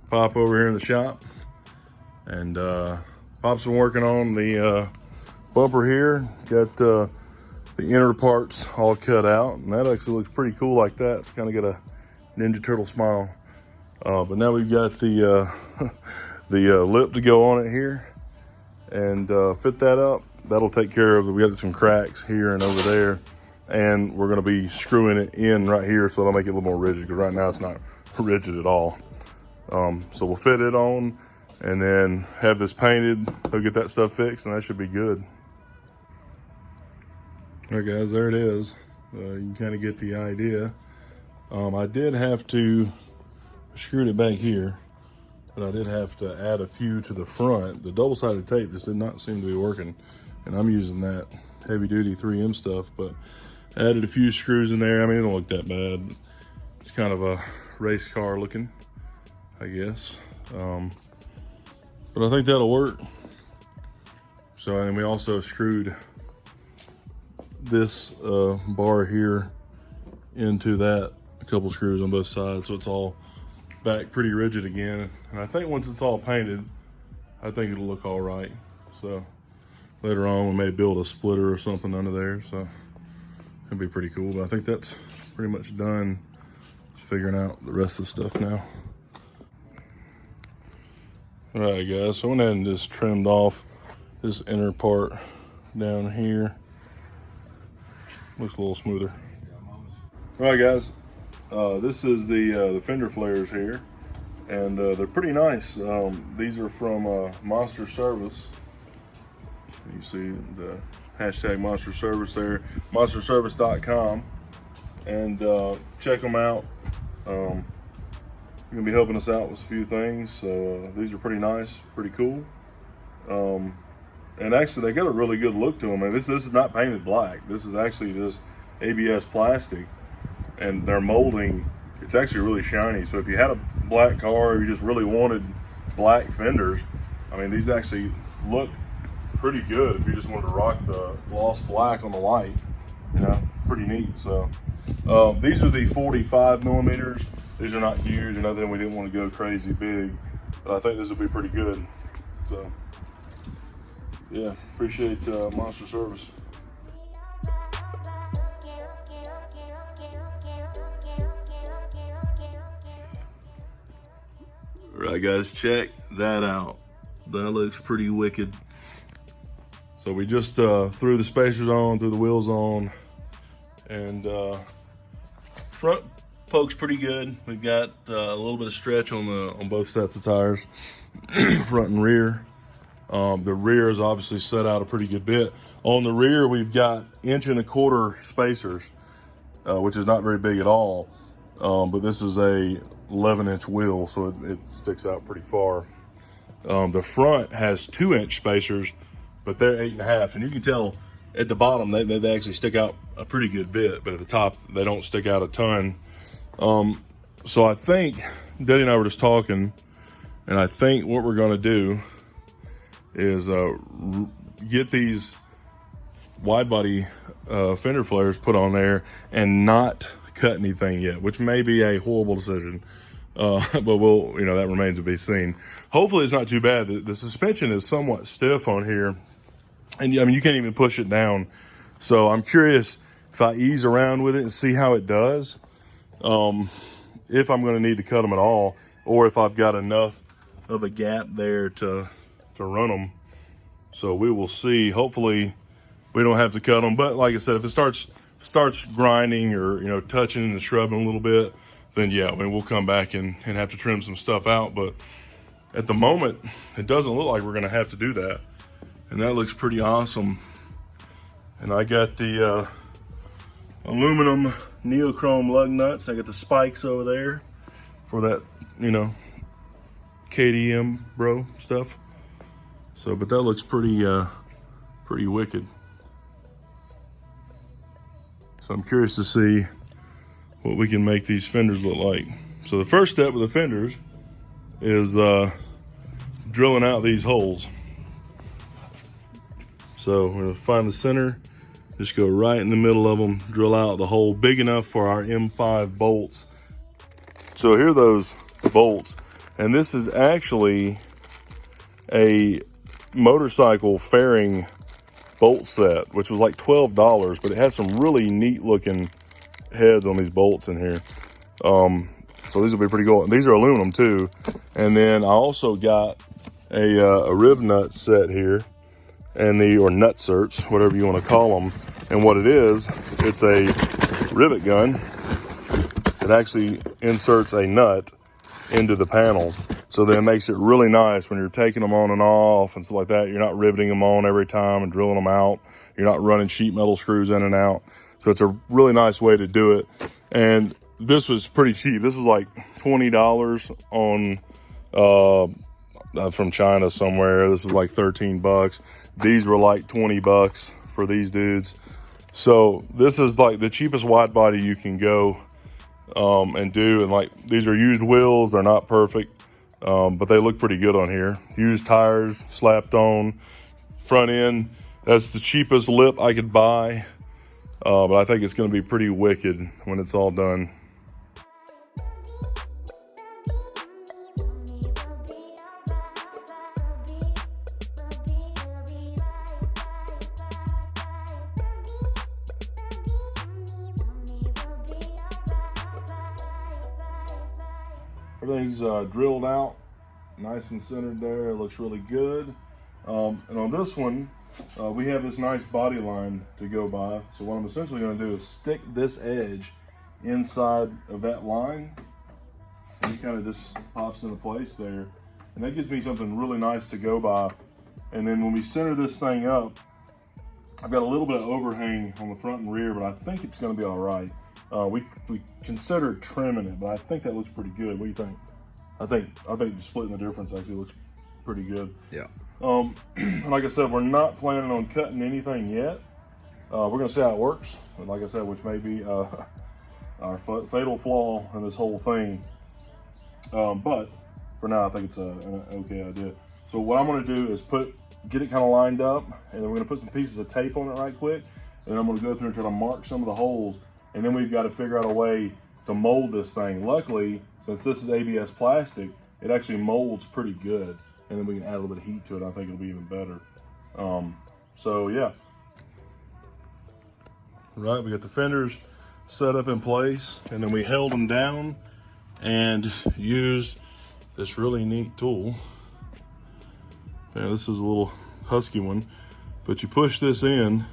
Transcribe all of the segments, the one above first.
Pop over here in the shop, and Pop's been working on the bumper here. Got the inner parts all cut out, and that actually looks pretty cool like that. It's kind of got a Ninja Turtle smile. But now we've got the lip to go on it here, and fit that up. That'll take care of it. We got some cracks here and over there, and we're going to be screwing it in right here so it'll make it a little more rigid, because right now it's not rigid at all. So we'll fit it on and then have this painted. We'll get that stuff fixed, and that should be good. All right, guys, there it is. You can kind of get the idea. I did have to screw it back here, but I did have to add a few to the front. The double-sided tape just did not seem to be working, and I'm using that heavy-duty 3M stuff, but added a few screws in there. I mean, it don't look that bad. It's kind of a race car looking, I guess. But I think that'll work. So, and we also screwed this bar here into that, a couple screws on both sides, so it's all back pretty rigid again. And I think once it's all painted, I think it'll look all right. So later on, we may build a splitter or something under there, so it'll be pretty cool. But I think that's pretty much done. Just figuring out the rest of the stuff now. All right, guys, so I went ahead and just trimmed off this inner part down here. Looks a little smoother. All right, guys, this is the fender flares here, and they're pretty nice. These are from Monster Service. You see the hashtag Monster Service there, monsterservice.com, and check them out. You're gonna be helping us out with a few things, so these are pretty nice, pretty cool. And actually, they got a really good look to them. And this is not painted black. This is actually just ABS plastic, and their molding, it's actually really shiny. So if you had a black car, or you just really wanted black fenders, I mean, these actually look pretty good if you just wanted to rock the gloss black on the light. You know, pretty neat. So these are the 45 millimeters. These are not huge or nothing. We didn't want to go crazy big, but I think this will be pretty good. So yeah, appreciate Monster Service. All right, guys, check that out. That looks pretty wicked. So we just threw the spacers on, threw the wheels on, and front poke's pretty good. We've got a little bit of stretch on both sets of tires, front and rear. The rear is obviously set out a pretty good bit. On the rear, we've got 1.25 inch spacers, which is not very big at all. But this is a 11-inch wheel, so it sticks out pretty far. The front has 2-inch spacers, but they're 8.5, and you can tell at the bottom they actually stick out a pretty good bit, but at the top they don't stick out a ton. So I think Daddy and I were just talking, and I think what we're going to do is get these wide body fender flares put on there and not cut anything yet, which may be a horrible decision, but we'll, you know, that remains to be seen. Hopefully it's not too bad. The suspension is somewhat stiff on here, and I mean, you can't even push it down. So I'm curious if I ease around with it and see how it does, if I'm going to need to cut them at all, or if I've got enough of a gap there to run them. So we will see. Hopefully we don't have to cut them, but like I said, if it starts grinding or, you know, touching and shrubbing a little bit, then yeah, I mean, we'll come back and have to trim some stuff out. But at the moment, it doesn't look like we're going to have to do that, and that looks pretty awesome. And I got the aluminum neochrome lug nuts. I got the spikes over there for that, you know, KDM bro stuff. So, but that looks pretty wicked. So I'm curious to see what we can make these fenders look like. So the first step with the fenders is drilling out these holes. So we're gonna find the center, just go right in the middle of them, drill out the hole big enough for our M5 bolts. So here are those bolts. And this is actually a motorcycle fairing bolt set, which was like $12, but it has some really neat looking heads on these bolts in here. So these will be pretty cool. And these are aluminum too. And then I also got a rib nut set here, and or nutserts, whatever you want to call them. And what it is, it's a rivet gun. It actually inserts a nut into the panel. So then it makes it really nice when you're taking them on and off and stuff like that. You're not riveting them on every time and drilling them out. You're not running sheet metal screws in and out. So it's a really nice way to do it. And this was pretty cheap. This was like $20 on from China somewhere. This was like 13 bucks. These were like 20 bucks for these dudes. So this is like the cheapest wide body you can go and do. And like, these are used wheels. They're not perfect, but they look pretty good on here. Used tires slapped on. Front end, that's the cheapest lip I could buy. But I think it's going to be pretty wicked when it's all done. Everything's drilled out, nice and centered there. It looks really good. And on this one, we have this nice body line to go by. So what I'm essentially going to do is stick this edge inside of that line, and it kind of just pops into place there. And that gives me something really nice to go by. And then when we center this thing up, I've got a little bit of overhang on the front and rear, but I think it's going to be all right. We considered trimming it, but I think that looks pretty good. What do you think? I think splitting the difference actually looks pretty good. Yeah. Like I said, we're not planning on cutting anything yet. We're going to see how it works. And like I said, which may be our fatal flaw in this whole thing. But for now, I think it's an okay idea. So what I'm going to do is get it kind of lined up, and then we're going to put some pieces of tape on it right quick. And then I'm going to go through and try to mark some of the holes. And then we've got to figure out a way to mold this thing. Luckily, since this is ABS plastic, it actually molds pretty good. And then we can add a little bit of heat to it. I think it'll be even better. So yeah. Right, we got the fenders set up in place, and then we held them down and used this really neat tool. Yeah, this is a little husky one, but you push this in,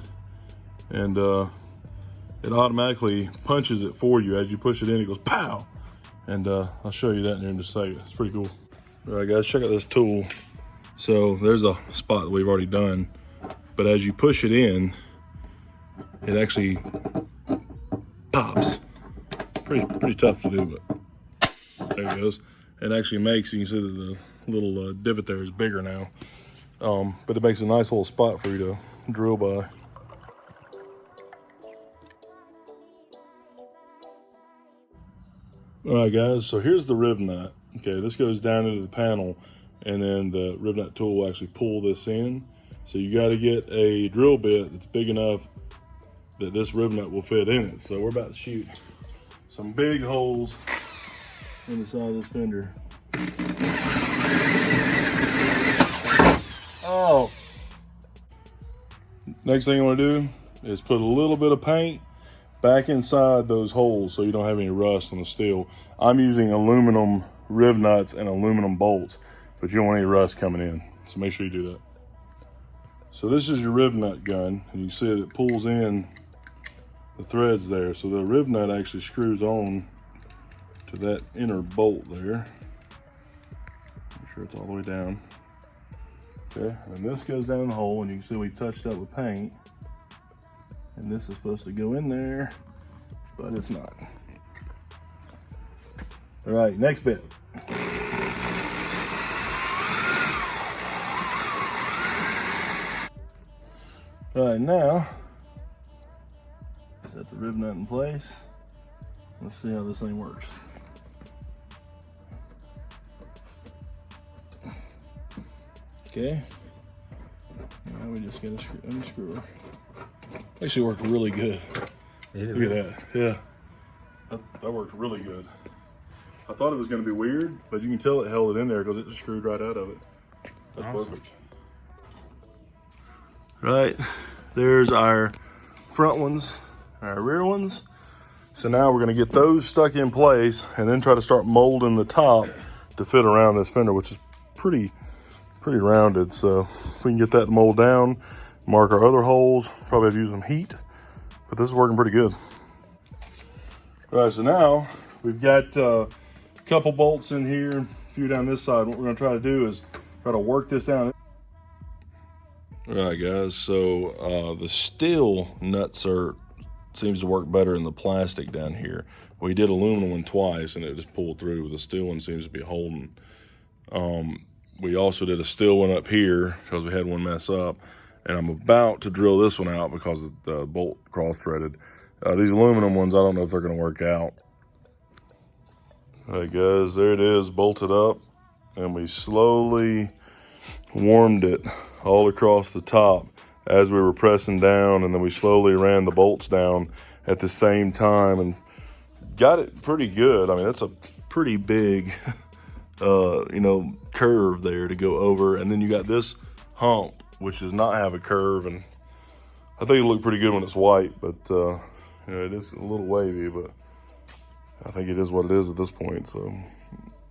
and it automatically punches it for you. As you push it in, it goes pow. And I'll show you that in here in just a second. It's pretty cool. All right, guys, check out this tool. So there's a spot that we've already done, but as you push it in, it actually pops. Pretty tough to do, but there it goes. It actually makes, you can see that the little divot there is bigger now. But it makes a nice little spot for you to drill by. All right, guys, so here's the riv nut. Okay, this goes down into the panel, and then the riv nut tool will actually pull this in. So you got to get a drill bit that's big enough that this riv nut will fit in it. So we're about to shoot some big holes in the side of this fender. Oh! Next thing you want to do is put a little bit of paint back inside those holes so you don't have any rust on the steel. I'm using aluminum riv nuts and aluminum bolts, but you don't want any rust coming in, so make sure you do that. So this is your riv nut gun, and you see it pulls in the threads there. So the riv nut actually screws on to that inner bolt there. Make sure it's all the way down. Okay, and this goes down the hole, and you can see we touched up with paint. And this is supposed to go in there, but it's not. All right, next bit. All right, now, set the riv nut in place. Let's see how this thing works. Okay, now we just gotta unscrew her. Actually worked really good. Look at that. Yeah, that worked really good. I thought it was gonna be weird, but you can tell it held it in there because it just screwed right out of it. That's awesome. Perfect. Right, there's our front ones, our rear ones. So now we're gonna get those stuck in place and then try to start molding the top to fit around this fender, which is pretty rounded. So if we can get that to mold down, mark our other holes, probably have to use some heat, but this is working pretty good. All right, so now we've got a couple bolts in here, a few down this side. What we're gonna try to do is try to work this down. All right, guys, so the steel nuts seems to work better than the plastic down here. We did aluminum one twice and it just pulled through. The steel one seems to be holding. We also did a steel one up here because we had one mess up, and I'm about to drill this one out because the bolt cross-threaded. These aluminum ones, I don't know if they're gonna work out. All right, guys, there it is, bolted up, and we slowly warmed it all across the top as we were pressing down, and then we slowly ran the bolts down at the same time and got it pretty good. I mean, that's a pretty big you know, curve there to go over, and then you got this hump which does not have a curve, and I think it'll look pretty good when it's white, but you know, it is a little wavy, but I think it is what it is at this point. So,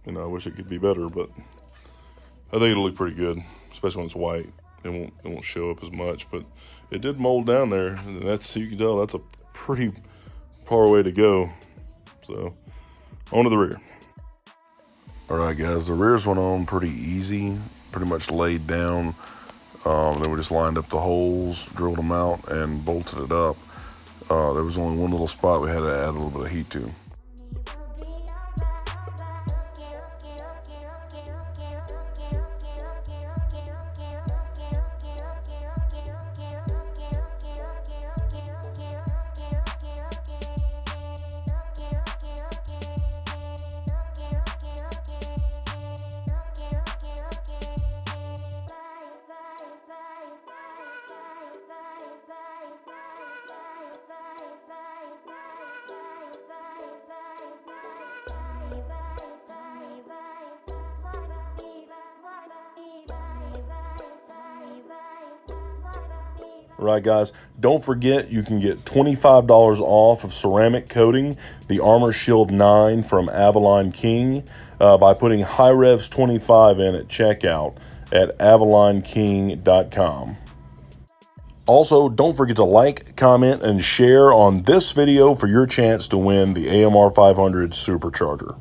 you know, I wish it could be better, but I think it'll look pretty good, especially when it's white. It won't show up as much, but it did mold down there, and that's, you can tell that's a pretty far way to go. So on to the rear. All right, guys, the rears went on pretty easy, pretty much laid down. Then we just lined up the holes, drilled them out, and bolted it up. There was only one little spot we had to add a little bit of heat to. Right, guys, don't forget you can get $25 off of ceramic coating, the Armor Shield 9 from Avalon King, by putting HiRevz 25 in at checkout at avalonking.com. Also, don't forget to like, comment, and share on this video for your chance to win the AMR 500 Supercharger.